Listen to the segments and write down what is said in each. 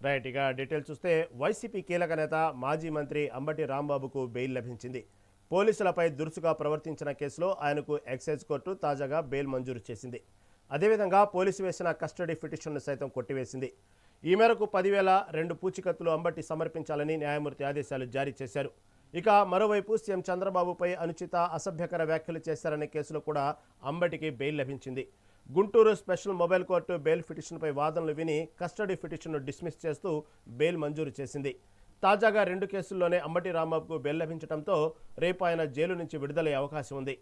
Right. ఇక details చూస్తే YCP కీలక నేత మాజీ మంత్రి అంబటి రాంబాబుకు బెయిల్ లభించింది. పోలీసులపై దురుసుగా ప్రవర్తించిన కేసులో ఆయనకు ఎక్సైజ్ కోర్టు తాజాగా బెయిల్ మంజూరు చేసింది. అదేవిధంగా పోలీసు వేసిన కస్టడీ పిటిషన్ను సైతం కొట్టివేసింది. ఈ మేరకు 10,002 పూచికత్తులు అంబటి సమర్పించాలని న్యాయమూర్తి ఆదేశాలు జారీ చేశారు. ఇక మరోవైపు సీఎం చంద్రబాబుపై అనుచిత అసభ్యకర వ్యాఖ్యలు చేశారనే కేసులో కూడా అంబటికి బెయిల్ లభించింది. Guntur special mobile court bail పిటిషన్పై వాదనలు విని కస్టడీ పిటిషన్ను డిస్మిస్ చేస్తూ బెయిల్ మంజూరు చేసింది. తాజాగా 2 కేసుల్లోనే అంబటి రాంబాబుకు బెయిల్ లభించడంతో రేపు ఆయన జైలు నుంచి విడుదలయ్యే అవకాశం ఉంది.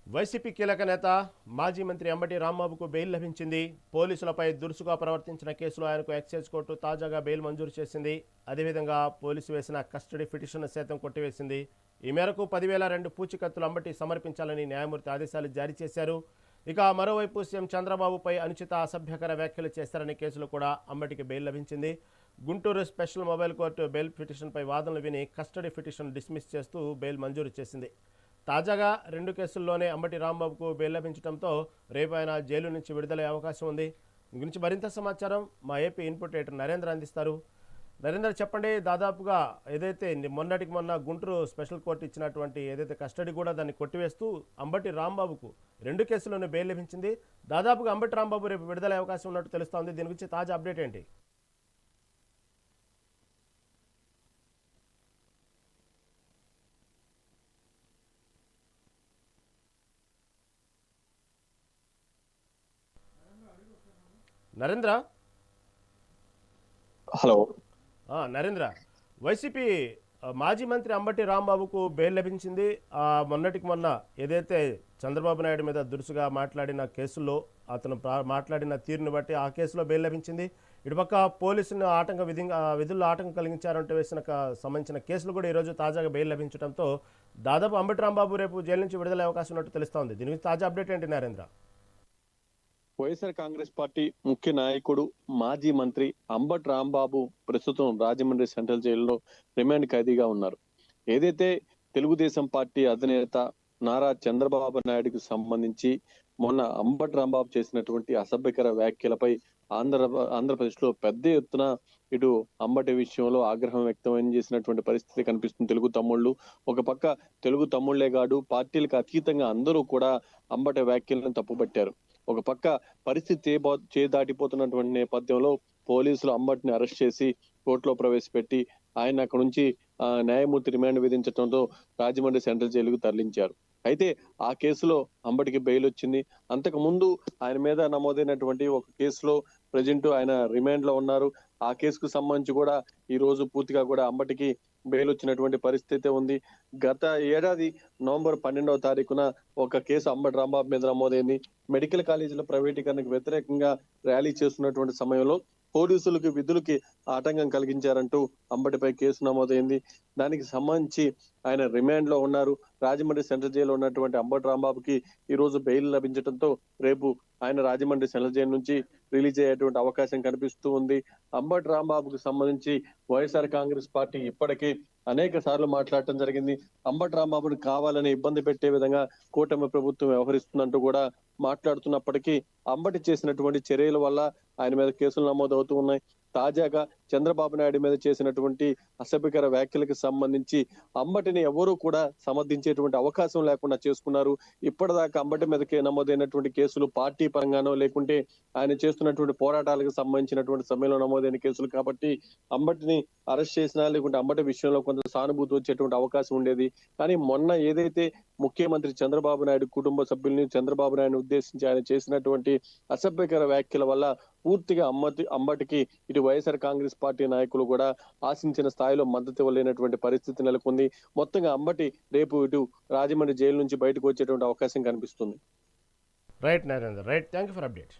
వైసీపీ కీలక నేత మాజీ మంత్రి అంబటి రాంబాబుకు బెయిల్ లభించింది. పోలీసులపై దురుసుగా ప్రవర్తించిన కేసులో ఆయనకు ఎక్సైజ్ కోర్టు తాజాగా బెయిల్ మంజూరు చేసింది. అదేవిధంగా పోలీసు వేసిన కస్టడీ పిటిషన్ను సైతం కొట్టివేసింది. ఈ మేరకు 10,002 పూచికత్తులు అంబటి సమర్పించాలని న్యాయమూర్తి ఆదేశాలు జారీ చేశారు. ఇక మరోవైపు సీఎం చంద్రబాబుపై అనుచిత అసభ్యకర వ్యాఖ్యలు చేశారనే కేసులో కూడా అంబటికి బెయిల్ లభించింది. Guntur special mobile court bail పిటిషన్పై వాదనలు విని కస్టడీ పిటిషన్ డిస్మిస్ చేస్తూ బెయిల్ మంజూరు చేసింది. తాజాగా 2 కేసుల్లోనే అంబటి రాంబాబుకు బెయిల్ లభించడంతో రేపు ఆయన జైలు నుంచి విడుదలయ్యే అవకాశం ఉంది. దీని గురించి మరింత సమాచారం మా ఏపీ ఇన్పుట్ ఎడిటర్ నరేంద్ర అందిస్తారు. నరేంద్ర, చెప్పండి. దాదాపుగా ఏదైతే మొన్నటికి మొన్న గుంటూరు స్పెషల్ కోర్టు ఇచ్చినటువంటి ఏదైతే కస్టడీ కూడా దాన్ని కొట్టివేస్తూ అంబటి రాంబాబుకు 2 కేసుల్లోనే బెయిల్ లభించింది. దాదాపుగా అంబటి రాంబాబు రేపు విడుదలయ్యే అవకాశం ఉన్నట్టు తెలుస్తోంది. దీని గురించి తాజా అప్డేట్ ఏంటి? నరేంద్ర. హలో. నరేంద్ర, వైసీపీ మాజీ మంత్రి అంబటి రాంబాబుకు బెయిల్ లభించింది. మొన్నటికి మొన్న ఏదైతే చంద్రబాబు నాయుడు మీద దురుసుగా మాట్లాడిన కేసుల్లో అతను మాట్లాడిన తీరును బట్టి ఆ కేసులో బెయిల్ లభించింది. ఇటుపక్క పోలీసులను విధుల్లో ఆటంకం కలిగించారంటూ సంబంధించిన కేసులు కూడా ఈరోజు తాజాగా బెయిల్ లభించడంతో దాదాపు అంబటి రాంబాబు రేపు జైలు నుంచి విడుదలయ్యే అవకాశం ఉన్నట్టు తెలుస్తోంది. దీని గురించి తాజా అప్డేట్ ఏంటి నరేంద్ర? వైఎస్ఆర్ కాంగ్రెస్ పార్టీ ముఖ్య నాయకుడు మాజీ మంత్రి అంబటి రాంబాబు ప్రస్తుతం రాజమండ్రి సెంట్రల్ జైలులో రిమాండ్ ఖైదీగా ఉన్నారు. ఏదైతే తెలుగుదేశం పార్టీ అధినేత నారా చంద్రబాబు నాయుడుకు సంబంధించి మొన్న అంబటి రాంబాబు చేసినటువంటి అసభ్యకర వ్యాఖ్యలపై ఆంధ్రప్రదేశ్ లో పెద్ద ఎత్తున ఇటు అంబటి విషయంలో ఆగ్రహం వ్యక్తం చేసినటువంటి పరిస్థితి కనిపిస్తుంది. తెలుగు తమ్ముళ్ళు ఒక పక్క తెలుగు తమ్ముళ్లే కాదు, పార్టీలకు అతీతంగా అందరూ కూడా అంబటి వ్యాఖ్యలను తప్పుపట్టారు. ఒక పక్క పరిస్థితి చేదాటిపోతున్నటువంటి నేపథ్యంలో పోలీసులు అంబటిని అరెస్ట్ చేసి కోర్టులో ప్రవేశపెట్టి ఆయన అక్కడ నుంచి న్యాయమూర్తి రిమాండ్ విధించడంతో రాజమండ్రి సెంట్రల్ జైలుకు తరలించారు. అయితే ఆ కేసులో అంబటికి బెయిల్ వచ్చింది. అంతకు ముందు ఆయన మీద నమోదైనటువంటి ఒక కేసులో ప్రజెంట్ ఆయన రిమాండ్ లో ఉన్నారు. ఆ కేసుకు సంబంధించి కూడా ఈ రోజు పూర్తిగా కూడా అంబటికి బెయిల్ వచ్చినటువంటి పరిస్థితి ఉంది. గత ఏడాది నవంబర్ 12వ తారీఖున ఒక కేసు అంబటి రాంబాబు మీద నమోదైంది. మెడికల్ కాలేజీల ప్రైవేటీకరణకు వ్యతిరేకంగా ర్యాలీ చేస్తున్నటువంటి సమయంలో పోలీసులకు విధులకి ఆటంకం కలిగించారంటూ అంబటిపై కేసు నమోదైంది. దానికి సంబంధించి ఆయన రిమాండ్ లో ఉన్నారు. రాజమండ్రి సెంట్రల్ జైల్లో ఉన్నటువంటి అంబటి రాంబాబుకి ఈ రోజు బెయిల్ లభించడంతో రేపు ఆయన రాజమండ్రి సెంట్రల్ జైలు నుంచి రిలీజ్ అయ్యేటువంటి అవకాశం కనిపిస్తూ ఉంది. అంబటి రాంబాబుకు సంబంధించి వైఎస్ఆర్ కాంగ్రెస్ పార్టీ ఇప్పటికే అనేక సార్లు మాట్లాడటం జరిగింది. అంబటి రాంబాబుని కావాలని ఇబ్బంది పెట్టే విధంగా కూటమి ప్రభుత్వం వ్యవహరిస్తుందంటూ కూడా మాట్లాడుతున్నప్పటికీ అంబటి చేసినటువంటి చర్యల వల్ల ఆయన మీద కేసులు నమోదవుతూ ఉన్నాయి. తాజాగా చంద్రబాబు నాయుడు మీద చేసినటువంటి అసభ్యకర వ్యాఖ్యలకు సంబంధించి అంబటిని ఎవరూ కూడా సమర్థించేటువంటి అవకాశం లేకుండా చేసుకున్నారు. ఇప్పటిదాకా అంబటి మీదకి నమోదైనటువంటి కేసులు పార్టీ పరంగానో లేకుంటే ఆయన చేస్తున్నటువంటి పోరాటాలకు సంబంధించినటువంటి సమయంలో నమోదైన కేసులు కాబట్టి అంబటిని అరెస్ట్ చేసినా లేకుంటే అంబటి విషయంలో కొంత సానుభూతి వచ్చేటువంటి అవకాశం ఉండేది. కానీ మొన్న ఏదైతే ముఖ్యమంత్రి చంద్రబాబు నాయుడు కుటుంబ సభ్యుల్ని చంద్రబాబు నాయుడు ఉద్దేశించి ఆయన చేసినటువంటి అసభ్యకర వ్యాఖ్యల వల్ల పూర్తిగా అంబటికి ఇటు వైఎస్ఆర్ కాంగ్రెస్ పార్టీ నాయకులు కూడా ఆశించిన స్థాయిలో మద్దతు ఇవ్వలేనటువంటి పరిస్థితి నెలకొంది. మొత్తంగా అంబటి రేపు ఇటు రాజమండ్రి జైలు నుంచి బయటకు వచ్చేటువంటి అవకాశం కనిపిస్తుంది. Right Narendra, right. Thank you for update.